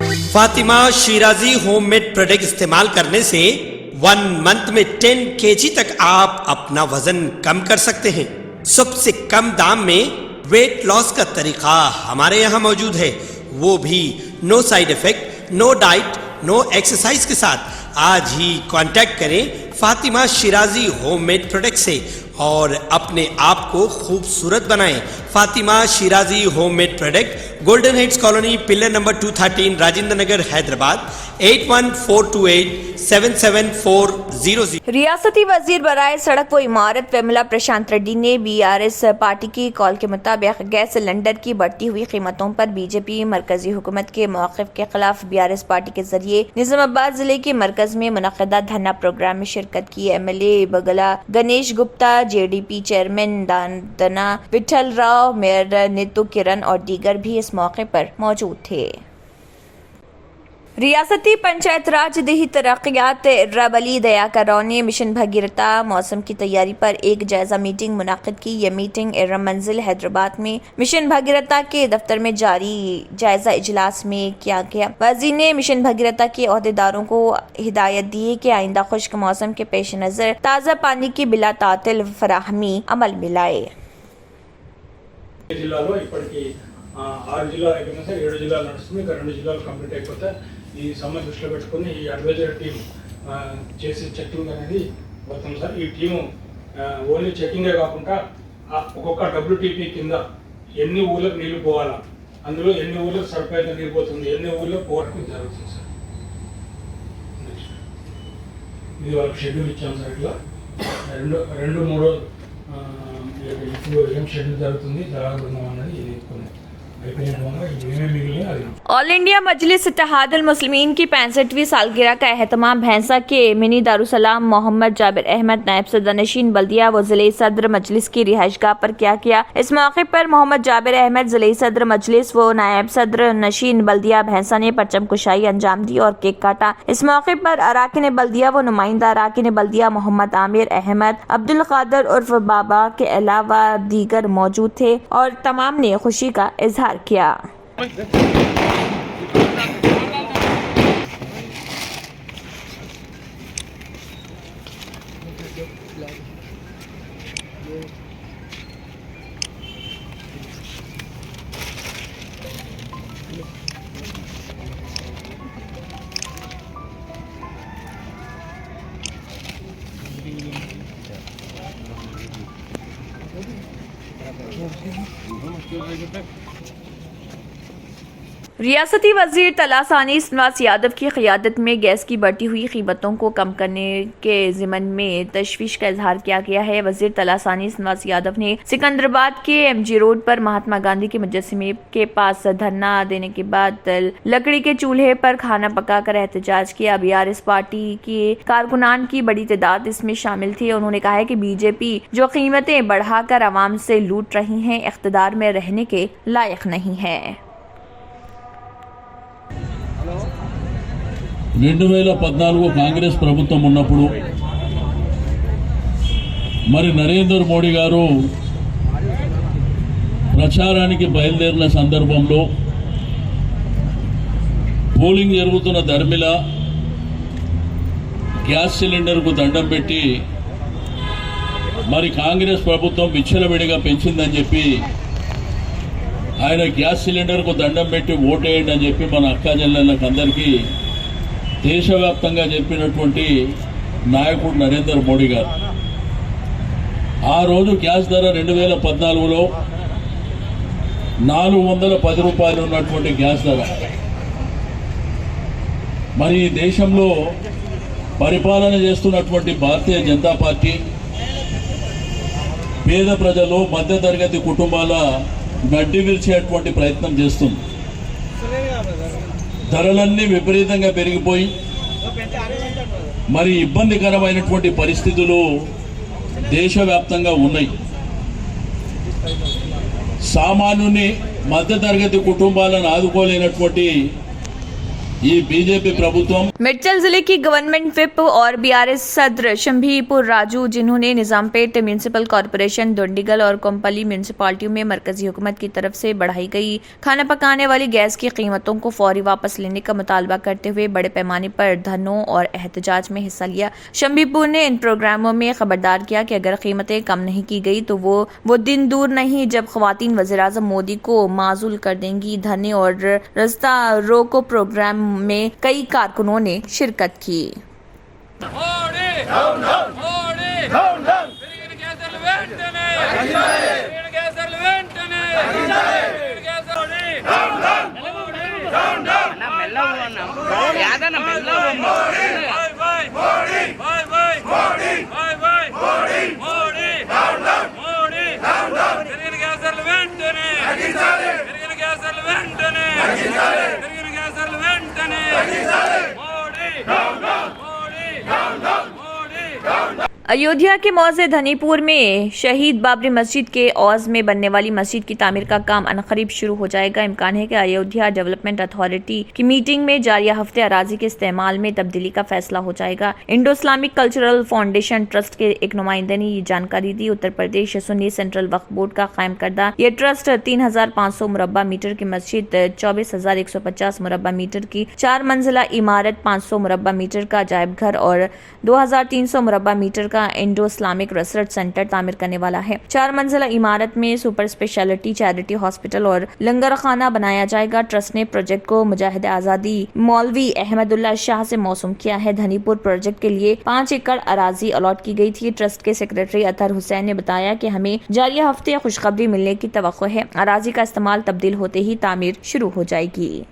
Fatima Shirazi homemade product इस्तेमाल करने से 1 मंथ में 10 kg तक आप अपना वजन कम कर सकते हैं। सबसे कम दाम में वेट लॉस का तरीका हमारे यहाँ मौजूद है, वो भी no side effect, no diet, no exercise के साथ। आज ही कांटेक्ट करें फातिमा शिराजी होममेड प्रोडक्ट से और अपने आप को खूबसूरत बनाएं। Fatima Shirazi homemade product, golden heads colony, pillar number 213, Rajendra Nagar, Hyderabad 8142877400। रियासती वजीर बराए सड़क व इमारत वेमुला प्रशांत रेड्डी ने BRS पार्टी की कॉल के मुताबिक गैस सिलेंडर की बढ़ती हुई कीमतों पर बीजेपी मरकजी हुकूमत के मौक़िफ़ के खिलाफ BRS पार्टी के जरिए निजामाबाद जिले के मरकज में मुनक़दा धरना प्रोग्राम में शिरकत की। MLA बगला गणेश गुप्ता, JDP चेयरमैन दाना विठल राव, मेयर नीतू किरण और दीगर भी इस मौके पर मौजूद थे। रियासती पंचायत राज देही तरक्यात रबली दयाकर राव ने मिशन भगीरथा मौसम की तैयारी पर एक जायजा मीटिंग मुनाकिद की। यह मीटिंग एरम मंजिल हैदराबाद में मिशन भगीरथा के दफ्तर में जारी जायजा इजलास में किया गया। वज़ीर ने मिशन भगीरथा के अहदेदारों को हिदायत दी कि आइंदा खुश्क मौसम के पेश नज़र ताज़ा पानी की बिला तातिल फराहमी अमल में लाए। జిల్లాలో ఇప్పటికి 6 జిల్లాలు అయిపోయినా సార్ 7 జిల్లాలు నడుస్తుంది, ఇంకా 2 జిల్లాలు కంప్లీట్ అయిపోతే ఈ సమ్మర్ దృష్టిలో పెట్టుకుని ఈ అడ్వైజరీ టీం చేసి చెక్కింగ్ అనేది పోతుంది సార్। ఈ టీము ఓన్లీ చెక్కింగే కాకుండా ఒక్కొక్క WTP కింద ఎన్ని ఊళ్ళకి నీళ్లు పోవాలా, అందులో ఎన్ని ఊళ్ళకి సరిపోయేంత నీళ్ళు పోతుంది, ఎన్ని ఊళ్ళకి పోవడం జరుగుతుంది సార్। ఇది వాళ్ళకి షెడ్యూల్ ఇచ్చాం సార్। ఇట్లా 2-3 ఇప్పుడు ఏం షెడ్యూల్ జరుగుతుంది జరగబోతున్నాం అన్నది ఇది ऑल इंडिया मजलिस इत्तेहादुल मुस्लिमीन की 65वीं सालगिरह का एहतमाम भैंसा के मिनी दारुसलाम मोहम्मद जाबिर अहमद नायब सदर नशीन बल्दिया व जिले सदर मजलिस की रिहाइशगाह पर किया। इस मौके पर मोहम्मद जाबिर अहमद जिले सदर मजलिस व नायब सदर नशीन बल्दिया भैंसा ने परचम कुशाई अंजाम दी और केक काटा। इस मौके पर अराकिन बल्दिया व नुमाइंदा अराकिन बल्दिया मोहम्मद आमिर अहमद, अब्दुल कादर उर्फ बाबा के अलावा दीगर मौजूद थे और तमाम ने खुशी का इजहार किया। रियासती वजीर तलासानी श्रीनिवास यादव की क़ियादत में गैस की बढ़ती हुई कीमतों को कम करने के ज़िमन में तशवीश का इजहार किया गया है। वजीर तलासानी श्रीनिवास यादव ने सिकंदराबाद के MG रोड पर महात्मा गांधी के मुजस्समे के पास धरना देने के बाद लकड़ी के चूल्हे पर खाना पकाकर एहतजाज किया। BRS पार्टी के कारकुनान की बड़ी तादाद इसमें शामिल थी। उन्होंने कहा है कि बीजेपी जो कीमतें बढ़ाकर आवाम से लूट रही हैं, इख्तिदार में रहने के लायक नहीं है। 2014 కాంగ్రెస్ ప్రభుత్వం ఉన్నప్పుడు మరి నరేంద్ర మోడీ గారు ప్రచారానికి బయలుదేరిన సందర్భంలో పోలింగ్ జరుగుతున్న ధర్మిల గ్యాస్ సిలిండర్కు దండం పెట్టి మరి కాంగ్రెస్ ప్రభుత్వం విచ్చలవిడిగా పెంచిందని చెప్పి ఆయన గ్యాస్ సిలిండర్కు దండం పెట్టి ఓటేయండి అని చెప్పి మన అక్కా చెల్లెళ్ళకి అందరికీ దేశవ్యాప్తంగా చెప్పినటువంటి నాయకుడు నరేంద్ర మోడీ గారు ఆ రోజు గ్యాస్ ధర 2014లో 410 రూపాయలు ఉన్నటువంటి గ్యాస్ ధర మరి దేశంలో పరిపాలన చేస్తున్నటువంటి భారతీయ జనతా పార్టీ పేద ప్రజలు మధ్యతరగతి కుటుంబాల గడ్డి విరిచేటువంటి ప్రయత్నం చేస్తుంది। ధరలన్నీ విపరీతంగా పెరిగిపోయి మరి ఇబ్బందికరమైనటువంటి పరిస్థితులు దేశవ్యాప్తంగా ఉన్నాయి। సామాన్యుని మధ్యతరగతి కుటుంబాలను ఆదుకోలేనటువంటి ఈ బీజేపీ ప్రభుత్వం मिर्चल जिले की गवर्नमेंट विप और बीआरएस सदर शंभीपुर राजू, जिन्होंने निजामपेट म्यूनिसिपल कॉरपोरेशन, दुंडीगल और कोम्पली म्यूनिसिपालिटियों में मरकजी हुकूमत की तरफ से बढ़ाई गई खाना पकाने वाली गैस की कीमतों को फौरी वापस लेने का मुतालबा करते हुए बड़े पैमाने पर धरनों और एहतजाज में हिस्सा लिया। शंभीपुर ने इन प्रोग्रामों में खबरदार किया कि अगर कीमतें कम नहीं की गई तो वो दिन दूर नहीं जब खवातीन वज़ीर-ए-आज़म मोदी को माजूल कर देंगी। धरने और रास्ता रोको प्रोग्राम में कई कारकुनों ने शिरकत की। अयोध्या के मौजे धनीपुर में शहीद बाबरी मस्जिद के औज में बनने वाली मस्जिद की तामीर का काम अनकरीब शुरू हो जाएगा। इम्कान है कि अयोध्या डेवलपमेंट अथॉरिटी की मीटिंग में जारिया हफ्ते अराजी के इस्तेमाल में तब्दीली का फैसला हो जाएगा। Indo Islamic cultural foundation trust के एक नुमाइंदे ने ये जानकारी दी। उत्तर प्रदेश सुन्नी सेंट्रल वक्फ बोर्ड का कायम करदा ये ट्रस्ट 3,500 मुरब्बा मीटर की मस्जिद, 24,150 मुरब्बा मीटर की 4 मंजिला इमारत, 500 मुरब्बा मीटर का अजायब घर और 2,300 मुरब्बा metre Indo Islamic research centre तामीर करने वाला है। 4 मंजिला इमारत में सुपर स्पेशलिटी चैरिटी हॉस्पिटल और लंगर खाना बनाया जाएगा। ट्रस्ट ने प्रोजेक्ट को मुजाहिद आजादी मौलवी अहमदुल्ला शाह से मौसूम किया है। धनीपुर प्रोजेक्ट के लिए 5 एकड़ अराजी अलॉट की गई थी। ट्रस्ट के सेक्रेटरी अतहर हुसैन ने बताया कि हमें जारिया हफ्ते खुशखबरी मिलने की तवक्को है। अराजी का इस्तेमाल तब्दील होते ही तामीर शुरू हो जाएगी।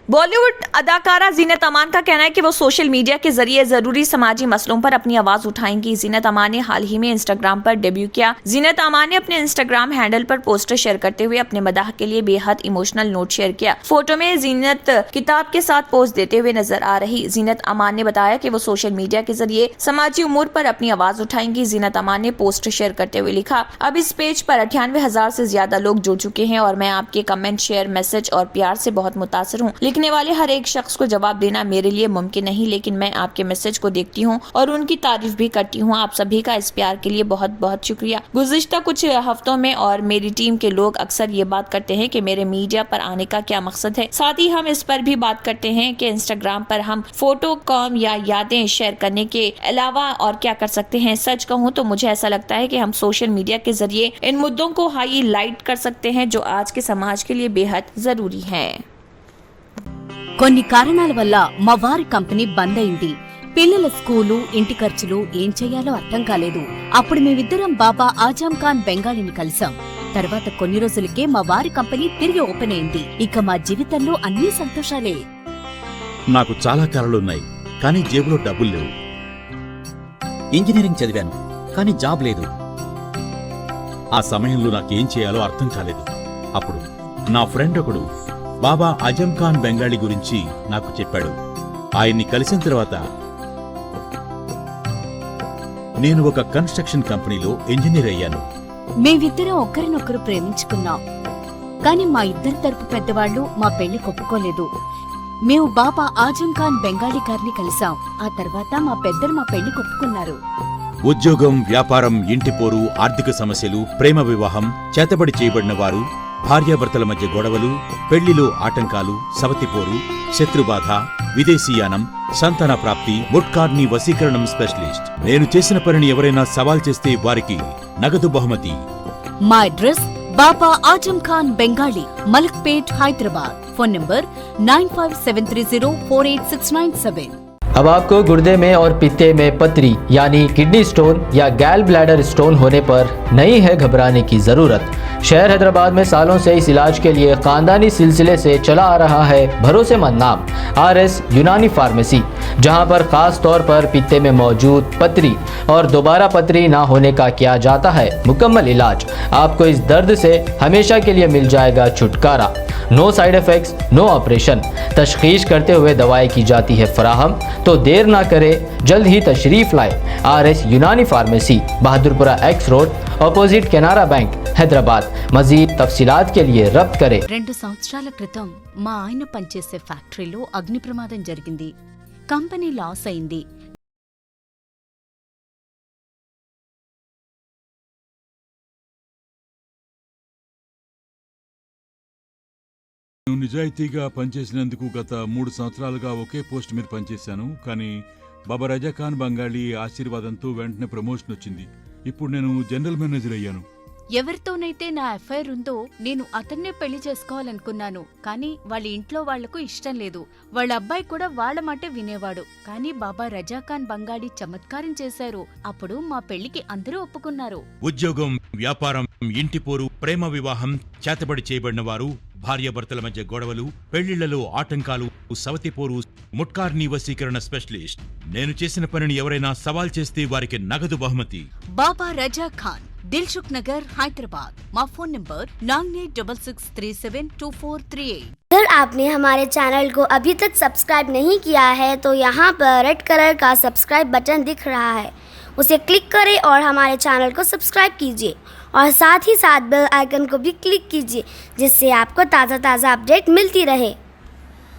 बॉलीवुड अदाकारा जीनत अमान का कहना है कि वो सोशल मीडिया के जरिए जरूरी समाजी मसलों पर अपनी आवाज उठाएंगी। जीनत अमान ने हाल ही में इंस्टाग्राम पर डेब्यू किया। जीनत अमान ने अपने इंस्टाग्राम हैंडल पर पोस्टर शेयर करते हुए अपने मदाह के लिए बेहद इमोशनल नोट शेयर किया। फोटो में जीनत किताब के साथ पोज देते हुए नजर आ रही। जीनत अमान ने बताया कि वो सोशल मीडिया के जरिए समाजी उमूर पर अपनी आवाज उठाएंगी। जीनत अमान ने पोस्ट शेयर करते हुए लिखा, अब इस पेज पर 98,000 से ज्यादा लोग जुड़ चुके हैं और मैं आपके कमेंट, शेयर, मैसेज और प्यार से बहुत मुतासिर हूँ। लिखने वाले हर एक शख्स को जवाब देना मेरे लिए मुमकिन नहीं, लेकिन मैं आपके मैसेज को देखती हूँ और उनकी तारीफ भी करती हूँ। आप सभी का इस प्यार के लिए बहुत बहुत शुक्रिया। गुज़िश्ता कुछ हफ्तों में और मेरी टीम के लोग अक्सर ये बात करते हैं कि मेरे मीडिया पर आने का क्या मकसद है। साथ ही हम इस पर भी बात करते हैं कि इंस्टाग्राम पर हम फोटो, कॉम या यादें शेयर करने के अलावा और क्या कर सकते हैं। सच कहूँ तो मुझे ऐसा लगता है कि हम सोशल मीडिया के जरिए इन मुद्दों को हाईलाइट कर सकते हैं जो आज के समाज के लिए बेहद जरूरी है। కొన్ని కారణాల వల్ల మా వారి కంపెనీ బంద్ అయింది. పిల్లల స్కూలు, ఇంటి ఖర్చులు ఏం చెయ్యాలో అర్థం కాలేదు. అప్పుడు మేమిద్దరం బాబా ఆజం ఖాన్ బెంగాలీని కలిసాం. తర్వాత కొన్ని రోజులకే మా వారి కంపెనీ తిరిగి ఓపెన్ అయింది. ఇక మా జీవితంలో అన్ని సంతోషాలే. నాకు చాలా కలలున్నాయి, కానీ జేబులో డబ్బులు లేవు. ఇంజనీరింగ్ చదివాను, కానీ జాబ్ లేదు. ఆ సమయంలో నాకేం చేయాలో అర్థం కాలేదు. అప్పుడు నా ఫ్రెండ్ ఒకడు బాబా ఆజం ఖాన్ బెంగాలీ గురించి నాకు చెప్పాడు. ఆయన్ని కలిసిన తర్వాత నేను ఒక కన్స్ట్రక్షన్ కంపెనీలో ఇంజనీర్ అయ్యాను. మేమిద్దరం ఒకరినొకరు ప్రేమించుకున్నాం. కాని మా ఇద్దరి తరపు పెద్దవాళ్లు మా పెళ్లి ఒప్పుకోలేదు. మేము బాబా ఆజం ఖాన్ బెంగాలీ గారిని కలిసాం. ఆ తర్వాత మా పెద్దలు మా పెళ్లి ఒప్పుకున్నారు. ఉద్యోగం, వ్యాపారం, ఇంటి పోరు, ఆర్థిక సమస్యలు, ప్రేమ వివాహం, చేతబడి చేయబడిన వారు, భార్యాభర్తల మధ్య గొడవలు, పెళ్లిలో ఆటంకాలు, సవతిపోరు, శత్రుబాధ, విదేశీయానం, సంతాన ప్రాప్తి, ముట్కార్ని వశీకరణం స్పెషలిస్ట్. నేను చేసిన పనిని ఎవరైనా సవాల్ చేస్తే వారికి నగదు బహుమతి. మా address Baba Azam Khan Bengali, Malakpet, Hyderabad. Phone number 9573048697। अब आपको गुर्दे में और पित्ते में पथरी यानी किडनी स्टोन या गैल ब्लैडर स्टोन होने पर नहीं है घबराने की ज़रूरत। शहर हैदराबाद में सालों से इस इलाज के लिए खानदानी सिलसिले से चला आ रहा है भरोसेमंद नाम RS यूनानी फार्मेसी। जहां पर खास तौर पर पित्ते में मौजूद पथरी और दोबारा पथरी ना होने का किया जाता है मुकम्मल इलाज। आपको इस दर्द से हमेशा के लिए मिल जाएगा छुटकारा। No side effects, no operation. तशखीस करते हुए दवाएं की जाती है फराहम। तो देर ना करें, जल्द ही तशरीफ लाए RS Unani pharmacy, Bahadurpura X road, opposite Canara bank, Hyderabad. మజీద్ తఫ్సీలాత్ के लिए రబ్త్ करें। 2 సంవత్సరాల క్రితం మా ఆయన పనిచేసే ఫ్యాక్టరీలో అగ్ని ప్రమాదం జరిగింది. కంపెనీ లాస్ అయింది. నేను నిజాయితీగా పనిచేసినందుకు గత 3 సంవత్సరాలుగా ఒకే పోస్ట్ మీద పనిచేశాను. కానీ బాబా రజాఖాన్ బంగాళీ ఆశీర్వాదంతో వెంటనే ప్రమోషన్ వచ్చింది. ఇప్పుడు నేను జనరల్ మేనేజర్ అయ్యాను. ఎవరితోనైతే నా ఎఫ్ఐఆర్ ఉందో నేను అతన్నే పెళ్లి చేసుకోవాలనుకున్నాను. కానీ వాళ్ళ ఇంట్లో వాళ్లకు ఇష్టం లేదు. వాళ్ళ అబ్బాయి కూడా వాళ్ళ మాటే వినేవాడు. కానీ బాబా రజాఖాన్ బంగాళీ చమత్కారం చేశారు. అప్పుడు మా పెళ్లికి అందరూ ఒప్పుకున్నారు. ఉద్యోగం, వ్యాపారం, ఇంటి పోరు, ప్రేమ వివాహం, చేతబడి చేయబడిన వారు, భార్యాభర్తల మధ్య గొడవలు, పెళ్లిళ్లలో ఆటంకాలు, సవతిపోరు, ముట్కార్నీ వశీకరణ స్పెషలిస్ట్. నేను చేసిన పనిని ఎవరైనా సవాల్ చేస్తే వారికి నగదు బహుమతి. బాబా రజాఖాన్, दिलसुख नगर, हैदराबाद। माँ फोन नंबर 9866372438। अगर आपने हमारे चैनल को अभी तक सब्सक्राइब नहीं किया है तो यहाँ पर रेड कलर का सब्सक्राइब बटन दिख रहा है, उसे क्लिक करें और हमारे चैनल को सब्सक्राइब कीजिए और साथ ही साथ बेल आइकन को भी क्लिक कीजिए, जिससे आपको ताज़ा अपडेट मिलती रहे।